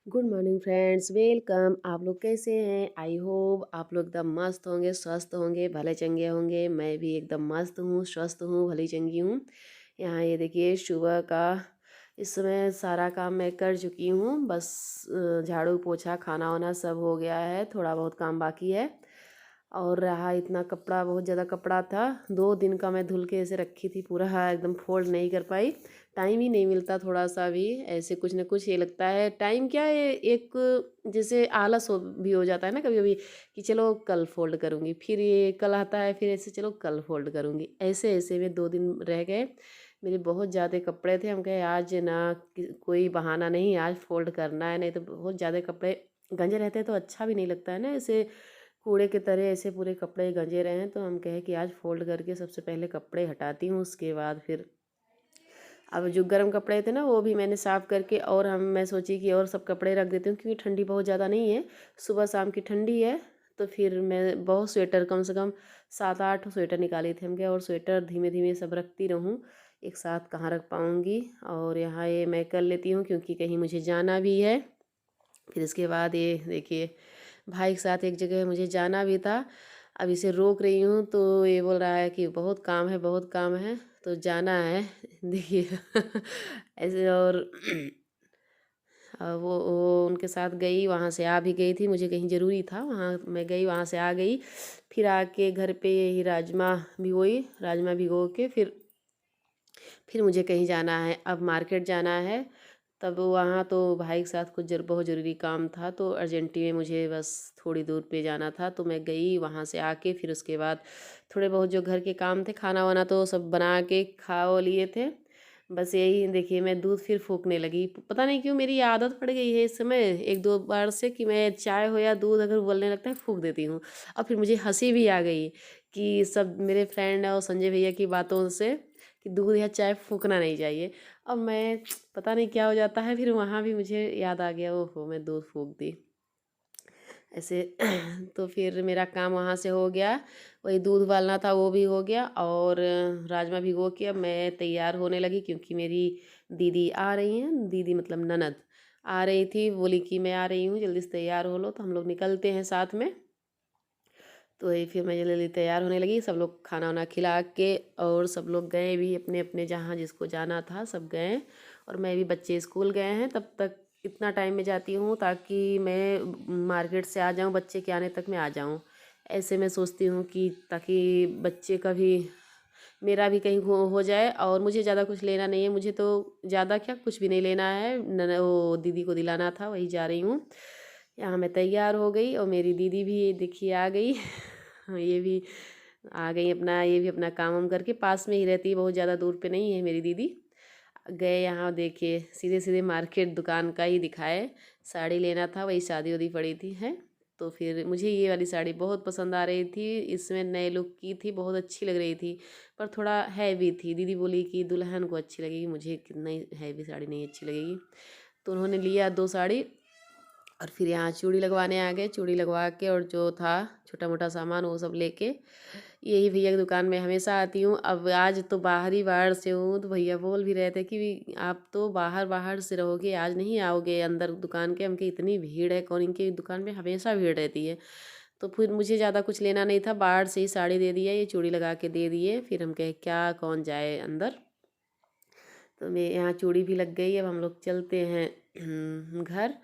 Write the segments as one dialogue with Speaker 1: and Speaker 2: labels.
Speaker 1: Good morning friends, welcome. आप लोग कैसे हैं? आई होप आप लोग एकदम मस्त होंगे, स्वस्थ होंगे, भले चंगे होंगे। मैं भी एकदम मस्त हूँ, स्वस्थ हूँ, भली चंगी हूँ। यहाँ ये देखिए सुबह का इस समय सारा काम मैं कर चुकी हूँ। बस झाड़ू पोछा खाना वाना सब हो गया है, थोड़ा बहुत काम बाकी है। और रहा इतना कपड़ा, बहुत ज़्यादा कपड़ा था। 2 दिन का मैं धुल के ऐसे रखी थी, पूरा एकदम फोल्ड नहीं कर पाई। टाइम ही नहीं मिलता थोड़ा सा भी, ऐसे कुछ ना कुछ ये लगता है। टाइम क्या है, एक जैसे आलस भी हो जाता है ना कभी कभी, कि चलो कल फोल्ड करूँगी, फिर ये कल आता है, फिर ऐसे चलो कल फोल्ड करूँगी। ऐसे ऐसे में 2 दिन रह गए। मेरे बहुत ज़्यादा कपड़े थे, हम कहे आज ना कोई बहाना नहीं, आज फोल्ड करना है। नहीं तो बहुत ज़्यादा कपड़े गंजे रहते हैं तो अच्छा भी नहीं लगता है ना, ऐसे कूड़े की तरह ऐसे पूरे कपड़े गंजे रहे हैं। तो हम कहे कि आज फोल्ड करके सबसे पहले कपड़े हटाती हूँ, उसके बाद फिर अब जो गर्म कपड़े थे ना वो भी मैंने साफ़ करके, और मैं सोची कि और सब कपड़े रख देती हूँ क्योंकि ठंडी बहुत ज़्यादा नहीं है, सुबह शाम की ठंडी है। तो फिर मैं बहुत स्वेटर, कम से कम 7-8 स्वेटर निकाली थे हम क्या, और स्वेटर धीमे धीमे सब रखती रहूँ, एक साथ कहाँ रख पाऊँगी। और यहाँ ये मैं कर लेती हूँ क्योंकि कहीं मुझे जाना भी है। फिर इसके बाद ये देखिए, भाई के साथ एक जगह मुझे जाना भी था। अब इसे रोक रही हूँ तो ये बोल रहा है कि बहुत काम है, बहुत काम है, तो जाना है। देखिए ऐसे। और वो उनके साथ गई, वहाँ से आ भी गई थी, मुझे कहीं ज़रूरी था, वहाँ मैं गई, वहाँ से आ गई। फिर आके घर पे यही राजमा भिगोई, राजमा भिगो के फिर मुझे कहीं जाना है, अब मार्केट जाना है। तब वहाँ तो भाई के साथ कुछ बहुत ज़रूरी काम था, तो अर्जेंटी में मुझे बस थोड़ी दूर पे जाना था, तो मैं गई। वहाँ से आके फिर उसके बाद थोड़े बहुत जो घर के काम थे, खाना वाना तो सब बना के खा वो लिए थे। बस यही देखिए, मैं दूध फिर फूकने लगी। पता नहीं क्यों मेरी आदत पड़ गई है इस समय, एक दो बार से, कि मैं चाय हो या दूध अगर उबलने लगता है फूक देती हूँ। और फिर मुझे हंसी भी आ गई कि सब मेरे फ्रेंड और संजय भैया की बातों से, कि दूध या चाय फूकना नहीं चाहिए। अब मैं पता नहीं क्या हो जाता है, फिर वहाँ भी मुझे याद आ गया, ओहो मैं दूध फूक दी ऐसे। तो फिर मेरा काम वहाँ से हो गया, वही दूध उबालना था वो भी हो गया, और राजमा भिगो के अब मैं तैयार होने लगी क्योंकि मेरी दीदी आ रही हैं, दीदी मतलब ननद आ रही थी, बोली कि मैं आ रही हूँ, जल्दी से तैयार हो लो, तो हम लोग निकलते हैं साथ में। तो ये फिर मैं जल्दी जल्दी तैयार होने लगी, सब लोग खाना वाना खिला के, और सब लोग गए भी अपने अपने जहाँ जिसको जाना था, सब गए। और मैं भी, बच्चे स्कूल गए हैं, तब तक इतना टाइम में जाती हूँ ताकि मैं मार्केट से आ जाऊँ, बच्चे के आने तक मैं आ जाऊँ। ऐसे मैं सोचती हूँ कि ताकि बच्चे का भी, मेरा भी कहीं हो जाए। और मुझे ज़्यादा कुछ लेना नहीं है, मुझे तो ज़्यादा क्या कुछ भी नहीं लेना है, वो दीदी को दिलाना था, वही जा रही हूँ। यहाँ मैं तैयार हो गई और मेरी दीदी भी देखिए आ गई। ये भी आ गई, अपना ये भी अपना काम वाम करके, पास में ही रहती है, बहुत ज़्यादा दूर पे नहीं है मेरी दीदी। गए यहाँ, देखिए सीधे सीधे मार्केट दुकान का ही दिखाए, साड़ी लेना था, वही शादी वादी पड़ी थी है। तो फिर मुझे ये वाली साड़ी बहुत पसंद आ रही थी, इसमें नए लुक की थी, बहुत अच्छी लग रही थी, पर थोड़ा हैवी थी। दीदी बोली कि दुल्हन को अच्छी लगेगी, मुझे कितना हैवी साड़ी नहीं अच्छी लगेगी। तो उन्होंने लिया 2 साड़ी। और फिर यहाँ चूड़ी लगवाने आ गए, चूड़ी लगवा के, और जो था छोटा मोटा सामान वो सब लेके, यही भैया की दुकान में हमेशा आती हूँ। अब आज तो बाहर ही बाहर से हूँ, तो भैया बोल भी रहे थे कि आप तो बाहर बाहर से रहोगे, आज नहीं आओगे अंदर दुकान के। हमके इतनी भीड़ है, कौन इनकी दुकान में हमेशा भीड़ रहती है। तो फिर मुझे ज़्यादा कुछ लेना नहीं था, बाहर से ही साड़ी दे दिया, ये चूड़ी लगा के दे दिए। फिर हम कहे क्या कौन जाए अंदर। तो मैं यहाँ चूड़ी भी लग गई, अब हम लोग चलते हैं घर।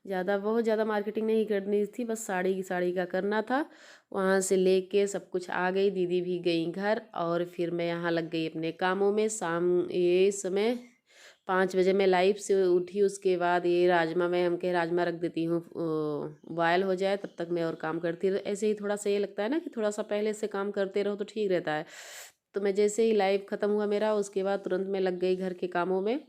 Speaker 1: ज़्यादा बहुत ज़्यादा मार्केटिंग नहीं करनी थी, बस साड़ी का करना था। वहाँ से लेके सब कुछ आ गई, दीदी भी गई घर, और फिर मैं यहाँ लग गई अपने कामों में। शाम ये समय 5 बजे मैं लाइव से उठी, उसके बाद ये राजमा, मैं हम कहे राजमा रख देती हूँ बॉयल हो जाए, तब तक मैं और काम करती रह। ऐसे ही थोड़ा सा ये लगता है ना कि थोड़ा सा पहले से काम करते रहो तो ठीक रहता है। तो मैं जैसे ही लाइव ख़त्म हुआ मेरा, उसके बाद तुरंत मैं लग गई घर के कामों में।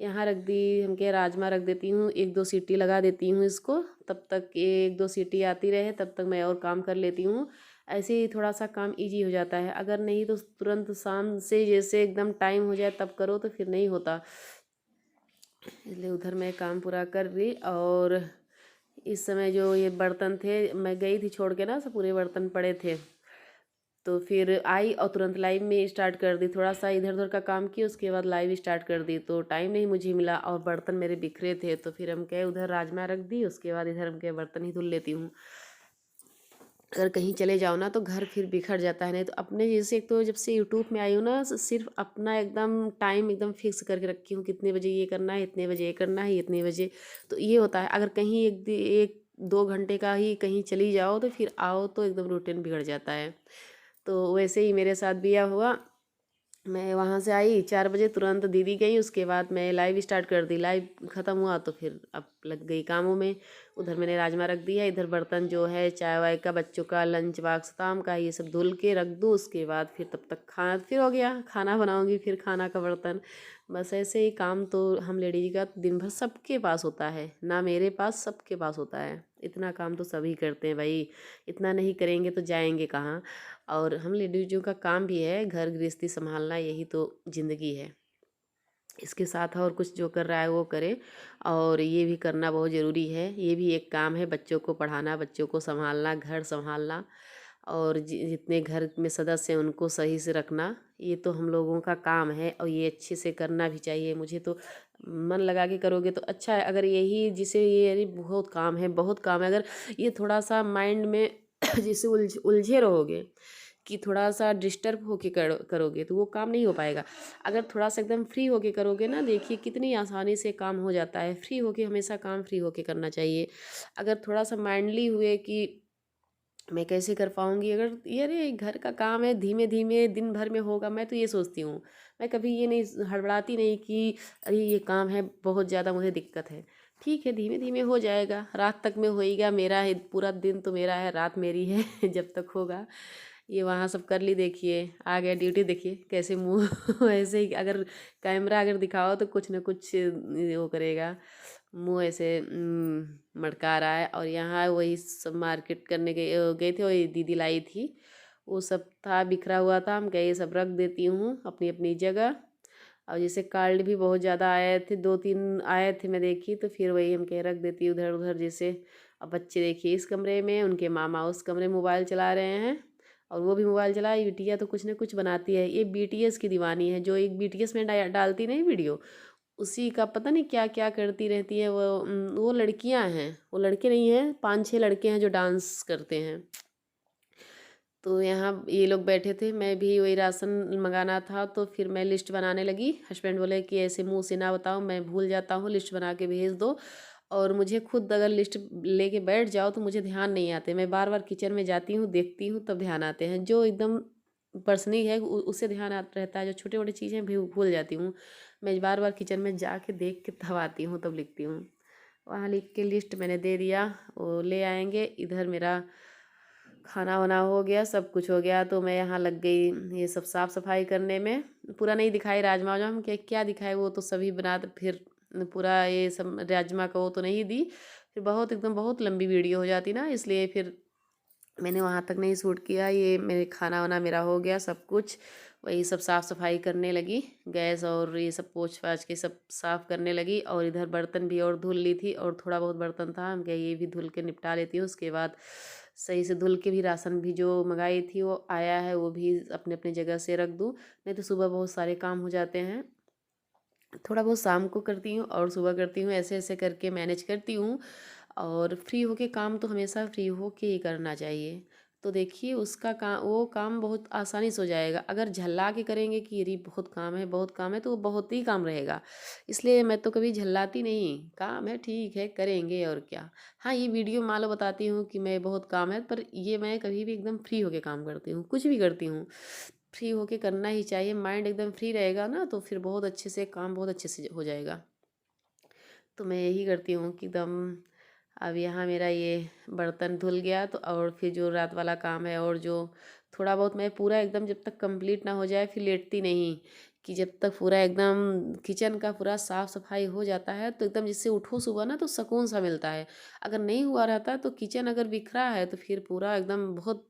Speaker 1: यहाँ रख दी, हम कहे राजमा रख देती हूँ, 1-2 सीटी लगा देती हूँ इसको, तब तक 1-2 सीटी आती रहे, तब तक मैं और काम कर लेती हूँ। ऐसे ही थोड़ा सा काम इजी हो जाता है, अगर नहीं तो तुरंत शाम से जैसे एकदम टाइम हो जाए तब करो तो फिर नहीं होता। इसलिए उधर मैं काम पूरा कर रही। और इस समय जो ये बर्तन थे, मैं गई थी छोड़ के ना, सब पूरे बर्तन पड़े थे, तो फिर आई और तुरंत लाइव में स्टार्ट कर दी, थोड़ा सा इधर उधर का काम किया, उसके बाद लाइव स्टार्ट कर दी। तो टाइम नहीं मुझे मिला और बर्तन मेरे बिखरे थे, तो फिर हम कहे उधर राजमा रख दी, उसके बाद इधर हम कहे बर्तन ही धुल लेती हूँ। अगर कहीं चले जाओ ना तो घर फिर बिखर जाता है। नहीं तो अपने जैसे, एक तो जब से यूट्यूब में आई हूँ ना, सिर्फ अपना एकदम टाइम एकदम फिक्स करके रखी हूँ, कितने बजे ये करना है, इतने बजे ये करना है, इतने बजे। तो ये होता है, अगर कहीं एक 2 घंटे का ही कहीं चली जाओ तो फिर आओ तो एकदम रूटीन बिगड़ जाता है। तो वैसे ही मेरे साथ भी यह हुआ। मैं वहाँ से आई 4 बजे, तुरंत दीदी गई, उसके बाद मैं लाइव स्टार्ट कर दी। लाइव ख़त्म हुआ तो फिर अब लग गई कामों में। उधर मैंने राजमा रख दिया, इधर बर्तन जो है चाय वाय का, बच्चों का लंच बॉक्स काम का, ये सब धुल के रख दूँ। उसके बाद फिर तब तक खाना फिर हो गया, खाना बनाऊँगी, फिर खाना का बर्तन। बस ऐसे ही काम तो हम लेडीज का दिन भर सबके पास होता है, ना मेरे पास, सबके पास होता है। इतना काम तो सभी करते हैं भाई, इतना नहीं करेंगे तो जाएंगे कहाँ। और हम लेडीजों का काम भी है घर गृहस्थी संभालना, यही तो ज़िंदगी है। इसके साथ और कुछ जो कर रहा है वो करे, और ये भी करना बहुत ज़रूरी है। ये भी एक काम है, बच्चों को पढ़ाना, बच्चों को संभालना, घर संभालना, और जितने घर में सदस्य हैं उनको सही से रखना, ये तो हम लोगों का काम है और ये अच्छे से करना भी चाहिए। मुझे तो मन लगा के करोगे तो अच्छा है। अगर यही जिसे ये अरे बहुत काम है, बहुत काम है, अगर ये थोड़ा सा माइंड में जैसे उलझे रहोगे कि थोड़ा सा डिस्टर्ब होके करोगे तो वो काम नहीं हो पाएगा। अगर थोड़ा सा एकदम फ्री होके करोगे ना, देखिए कितनी आसानी से काम हो जाता है। फ्री होके हमेशा काम फ्री होके करना चाहिए। अगर थोड़ा सा माइंडली हुए कि मैं कैसे कर पाऊँगी, अगर ये अरे घर का काम है, धीमे धीमे दिन भर में होगा, मैं तो ये सोचती हूँ। मैं कभी ये नहीं हड़बड़ाती नहीं कि अरे ये काम है बहुत ज़्यादा, मुझे दिक्कत है। ठीक है, धीमे धीमे हो जाएगा, रात तक में होएगा। मेरा है पूरा दिन तो मेरा है, रात मेरी है जब तक होगा। ये वहाँ सब कर ली, देखिए आ गया ड्यूटी, देखिए कैसे मुँह ऐसे ही, अगर कैमरा अगर दिखाओ तो कुछ ना कुछ वो करेगा, मुँह ऐसे मटका रहा है। और यहाँ वही सब मार्केट करने गए गए थे, वही दीदी लाई थी, वो सब था बिखरा हुआ था। हम कहे ये सब रख देती हूँ अपनी अपनी जगह। और जैसे कार्ड भी बहुत ज़्यादा आए थे, 2-3 आए थे, मैं देखी तो फिर वही हम कह रख देती हूँ उधर उधर। जैसे अब बच्चे देखिए इस कमरे में, उनके मामा उस कमरे में मोबाइल चला रहे हैं, और वो भी मोबाइल चला, ये बिटिया तो कुछ ना कुछ बनाती है। ये बीटीएस की दीवानी है, जो एक बीटीएस में डालती नहीं वीडियो, उसी का पता नहीं क्या क्या करती रहती है वो लड़कियां हैं, वो लड़के नहीं हैं, 5-6 लड़के हैं जो डांस करते हैं। तो यहाँ ये लोग बैठे थे, मैं भी वही राशन मंगाना था, तो फिर मैं लिस्ट बनाने लगी। हस्बैंड बोले कि ऐसे मुंह से ना बताओ, मैं भूल जाता हूँ, लिस्ट बना के भेज दो। और मुझे खुद अगर लिस्ट लेके बैठ जाओ तो मुझे ध्यान नहीं आते, मैं बार बार किचन में जाती हूँ, देखती हूँ, तब ध्यान आते हैं। जो एकदम पर्सनली है उससे ध्यान रहता है, जो छोटे मोटे चीज़ें भी भूल जाती हूँ। मैं बार बार किचन में जाके देख के तब आती हूँ, तब लिखती हूँ। वहाँ लिख के लिस्ट मैंने दे दिया, वो ले आएंगे। इधर मेरा खाना वाना हो गया, सब कुछ हो गया, तो मैं यहाँ लग गई ये सब साफ़ सफाई करने में। पूरा नहीं दिखाई राजमा वाजमा, हम क्या क्या दिखाए, वो तो सभी बनाते। फिर पूरा ये सब राजमा का वो तो नहीं दी, फिर बहुत एकदम बहुत लंबी वीडियो हो जाती ना, इसलिए फिर मैंने वहाँ तक नहीं शूट किया। ये मेरे खाना वाना मेरा हो गया सब कुछ, वही सब साफ़ सफाई करने लगी, गैस और ये सब पोंछ पाछ के सब साफ़ करने लगी। और इधर बर्तन भी और धुल ली थी, और थोड़ा बहुत बर्तन था, हम क्या ये भी धुल के निपटा लेती हूँ। उसके बाद सही से धुल के भी राशन भी जो मंगाई थी वो आया है, वो भी अपने अपने जगह से रख दूँ, नहीं तो सुबह बहुत सारे काम हो जाते हैं। थोड़ा बहुत शाम को करती हूँ और सुबह करती हूँ, ऐसे ऐसे करके मैनेज करती हूँ। और फ्री होके काम तो हमेशा फ्री होके ही करना चाहिए। तो देखिए उसका काम, वो काम बहुत आसानी से हो जाएगा। अगर झल्ला के करेंगे कि अरे बहुत काम है, बहुत काम है, तो वो बहुत ही काम रहेगा। इसलिए मैं तो कभी झल्लाती नहीं, काम है ठीक है करेंगे और क्या। हाँ, ये वीडियो मान लो बताती हूँ कि मैं बहुत काम है, पर ये मैं कभी भी एकदम फ्री होके काम करती हूँ, कुछ भी करती हूँ फ्री होके करना ही चाहिए। माइंड एकदम फ्री रहेगा ना तो फिर बहुत अच्छे से काम बहुत अच्छे से हो जाएगा। तो मैं यही करती हूँ कि एकदम, अब यहाँ मेरा ये बर्तन धुल गया तो, और फिर जो रात वाला काम है, और जो थोड़ा बहुत, मैं पूरा एकदम जब तक कंप्लीट ना हो जाए फिर लेटती नहीं, कि जब तक पूरा एकदम किचन का पूरा साफ़ सफाई हो जाता है तो एकदम जिससे उठो सुबह ना तो सुकून सा मिलता है। अगर नहीं हुआ रहता तो किचन अगर बिखरा है तो फिर पूरा एकदम बहुत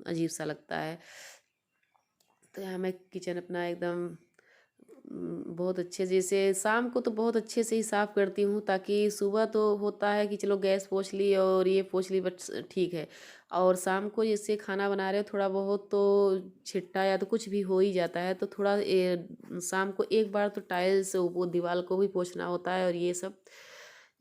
Speaker 1: अजीब सा लगता है। तो यहाँ मैं किचन अपना एकदम बहुत अच्छे जैसे शाम को तो बहुत अच्छे से ही साफ़ करती हूँ, ताकि सुबह तो होता है कि चलो गैस पोंछ ली और ये पोंछ ली, बट ठीक है। और शाम को जैसे खाना बना रहे हो थोड़ा बहुत तो छिट्टा या तो कुछ भी हो ही जाता है, तो थोड़ा शाम को एक बार तो टाइल्स वो दीवार को भी पोंछना होता है, और ये सब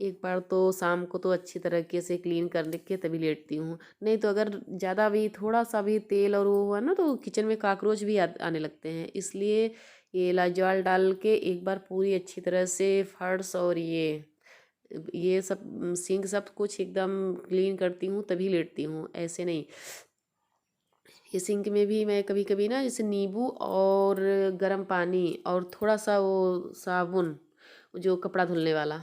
Speaker 1: एक बार तो शाम को तो अच्छी तरीके से क्लीन कर के तभी लेटती हूँ। नहीं तो अगर ज़्यादा भी थोड़ा सा भी तेल और वो हुआ ना तो किचन में कॉकरोच भी आने लगते हैं, इसलिए ये लाइजॉल डाल के एक बार पूरी अच्छी तरह से फर्श और ये सब सिंक सब कुछ एकदम क्लीन करती हूँ तभी लेटती हूँ, ऐसे नहीं। ये सिंक में भी मैं कभी कभी ना जैसे नींबू और गर्म पानी और थोड़ा सा वो साबुन जो कपड़ा धुलने वाला,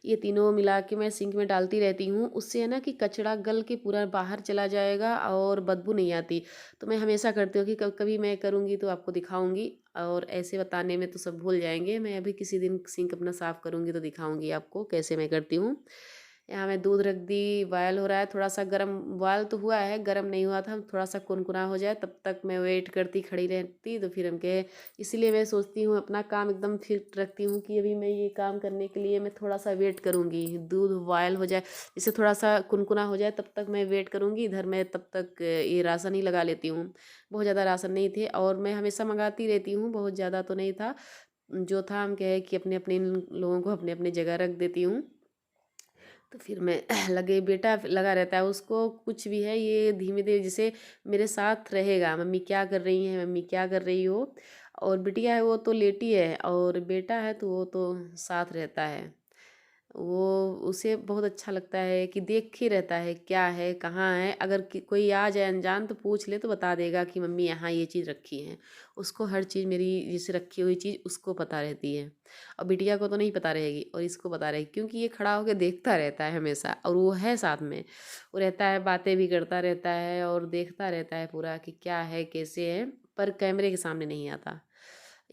Speaker 1: ये तीनों मिला के मैं सिंक में डालती रहती हूँ। उससे है ना कि कचरा गल के पूरा बाहर चला जाएगा और बदबू नहीं आती। तो मैं हमेशा करती हूँ कि कभी मैं करूँगी तो आपको दिखाऊंगी, और ऐसे बताने में तो सब भूल जाएंगे। मैं अभी किसी दिन सिंक अपना साफ़ करूँगी तो दिखाऊंगी आपको कैसे मैं करती हूँ। यहाँ मैं दूध रख दी, बॉयल हो रहा है, थोड़ा सा गर्म, बॉयल तो हुआ है, गर्म नहीं हुआ था, थोड़ा सा कुनकुना हो जाए तब तक मैं वेट करती खड़ी रहती। तो फिर हम कहे, इसीलिए मैं सोचती हूँ अपना काम एकदम फिट रखती हूँ कि अभी मैं ये काम करने के लिए मैं थोड़ा सा वेट करूँगी, दूध बॉयल हो जाए, इसे थोड़ा सा कुनकुना हो जाए तब तक मैं वेट करूँगी। इधर मैं तब तक ये राशन ही लगा लेती हूँ। बहुत ज़्यादा राशन नहीं थे, और मैं हमेशा मंगाती रहती हूँ, बहुत ज़्यादा तो नहीं था। जो था हम कहे कि अपने अपने इन लोगों को अपने अपने जगह रख देती हूँ। तो फिर मैं लगे, बेटा लगा रहता है, उसको कुछ भी है ये धीमे धीरे जैसे मेरे साथ रहेगा, मम्मी क्या कर रही है, मम्मी क्या कर रही हो। और बिटिया है वो तो लेटी है, और बेटा है तो वो तो साथ रहता है। वो उसे बहुत अच्छा लगता है कि देख ही रहता है क्या है कहाँ है, अगर कोई आ जाए अनजान तो पूछ ले तो बता देगा कि मम्मी यहाँ ये चीज़ रखी है। उसको हर चीज़ मेरी जिसे रखी हुई चीज़ उसको पता रहती है, और बिटिया को तो नहीं पता रहेगी, और इसको पता रहेगी क्योंकि ये खड़ा होकर देखता रहता है हमेशा, और वो है साथ में, वो रहता है, बातें भी करता रहता है और देखता रहता है पूरा कि क्या है कैसे है, पर कैमरे के सामने नहीं आता।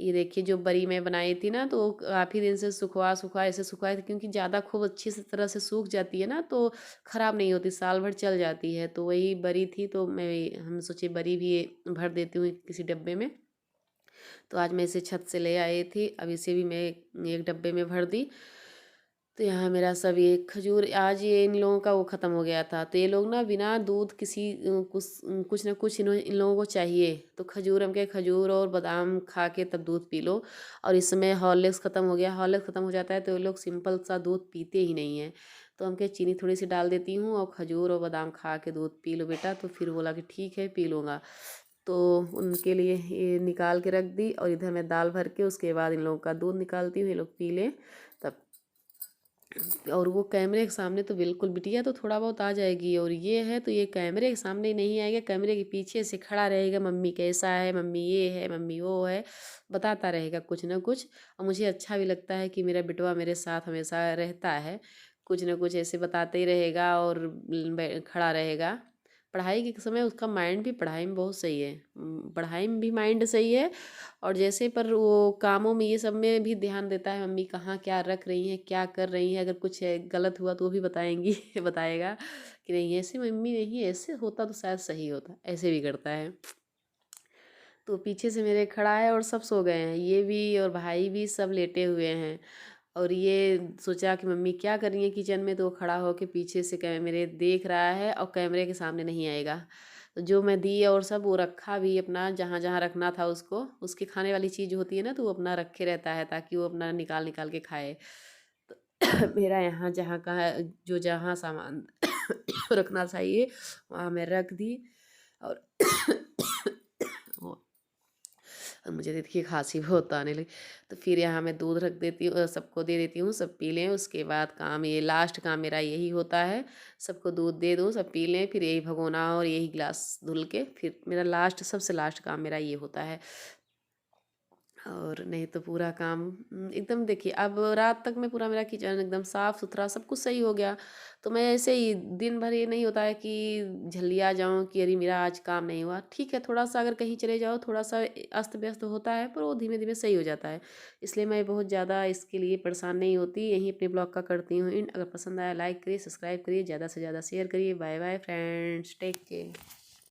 Speaker 1: ये देखिए जो बरी मैं बनाई थी ना, तो काफ़ी दिन से सुखवा सुखवा ऐसे सुखवाई थी, क्योंकि ज़्यादा खूब अच्छी से तरह से सूख जाती है ना तो ख़राब नहीं होती, साल भर चल जाती है। तो वही बरी थी, तो मैं हम सोचे बरी भी भर देती हूँ किसी डब्बे में। तो आज मैं इसे छत से ले आई थी, अब इसे भी मैं एक डब्बे में भर दी। तो यहाँ मेरा सब ये खजूर, आज ये इन लोगों का वो ख़त्म हो गया था, तो ये लोग ना बिना दूध किसी कुछ ना कुछ इन लोगों को चाहिए। तो खजूर, हम के खजूर और बादाम खा के तब दूध पी लो। और इस समय हॉर्लिक्स ख़त्म हो गया, हॉर्लिक्स ख़त्म हो जाता है तो ये लोग सिंपल सा दूध पीते ही नहीं हैं। तो हम के चीनी थोड़ी सी डाल देती हूँ और खजूर और बादाम खा के दूध पी लो बेटा। तो फिर बोला कि ठीक है पी लूँगा। तो उनके लिए ये निकाल के रख दी, और इधर मैं दाल भर के उसके बाद इन लोगों का दूध निकालती हूँ, ये लोग पी लें तब। और वो कैमरे के सामने तो बिल्कुल, बिटिया तो थोड़ा बहुत आ जाएगी, और ये है तो ये कैमरे के सामने नहीं आएगा, कैमरे के पीछे से खड़ा रहेगा, मम्मी कैसा है, मम्मी ये है, मम्मी वो है, बताता रहेगा कुछ ना कुछ। और मुझे अच्छा भी लगता है कि मेरा बिटवा मेरे साथ हमेशा रहता है, कुछ ना कुछ ऐसे बताते ही रहेगा और खड़ा रहेगा। पढ़ाई के समय उसका माइंड भी पढ़ाई में बहुत सही है, पढ़ाई में भी माइंड सही है, और जैसे पर वो कामों में ये सब में भी ध्यान देता है, मम्मी कहाँ क्या रख रही हैं, क्या कर रही हैं, अगर कुछ गलत हुआ तो वो भी बताएंगी बताएगा कि नहीं ऐसे मम्मी नहीं, ऐसे होता तो शायद सही होता, ऐसे भी करता है। तो पीछे से मेरे खड़ा है और सब सो गए हैं, ये भी और भाई भी सब लेटे हुए हैं। और ये सोचा कि मम्मी क्या कर रही है किचन में, तो वो खड़ा होकर पीछे से कैमरे देख रहा है और कैमरे के सामने नहीं आएगा। तो जो मैं दी और सब वो रखा भी अपना जहाँ जहाँ रखना था उसको, उसके खाने वाली चीज़ होती है ना तो वो अपना रखे रहता है ताकि वो अपना निकाल निकाल के खाए। तो मेरा यहाँ जहाँ का जो जहाँ सामान रखना चाहिए वहाँ मैं रख दी। और और मुझे देखिए खांसी बहुत आने लगी। तो फिर यहाँ मैं दूध रख देती हूँ, सबको दे देती हूँ, सब पी लें। उसके बाद काम, ये लास्ट काम मेरा यही होता है, सबको दूध दे दूँ, सब पी लें, फिर यही भगोना और यही गिलास धुल के, फिर मेरा लास्ट सबसे लास्ट काम मेरा ये होता है। और नहीं तो पूरा काम एकदम, देखिए अब रात तक में पूरा मेरा किचन एकदम साफ़ सुथरा सब कुछ सही हो गया। तो मैं ऐसे ही दिन भर, ये नहीं होता है कि झल्लिया जाऊँ कि अरे मेरा आज काम नहीं हुआ। ठीक है, थोड़ा सा अगर कहीं चले जाओ थोड़ा सा अस्त व्यस्त होता है, पर वो धीमे धीमे सही हो जाता है। इसलिए मैं बहुत ज़्यादा इसके लिए परेशान नहीं होती, यहीं अपने ब्लॉग का करती हूँ। अगर पसंद आया लाइक करिए, सब्सक्राइब करिए, ज़्यादा से ज़्यादा शेयर करिए। Bye bye friends, take care.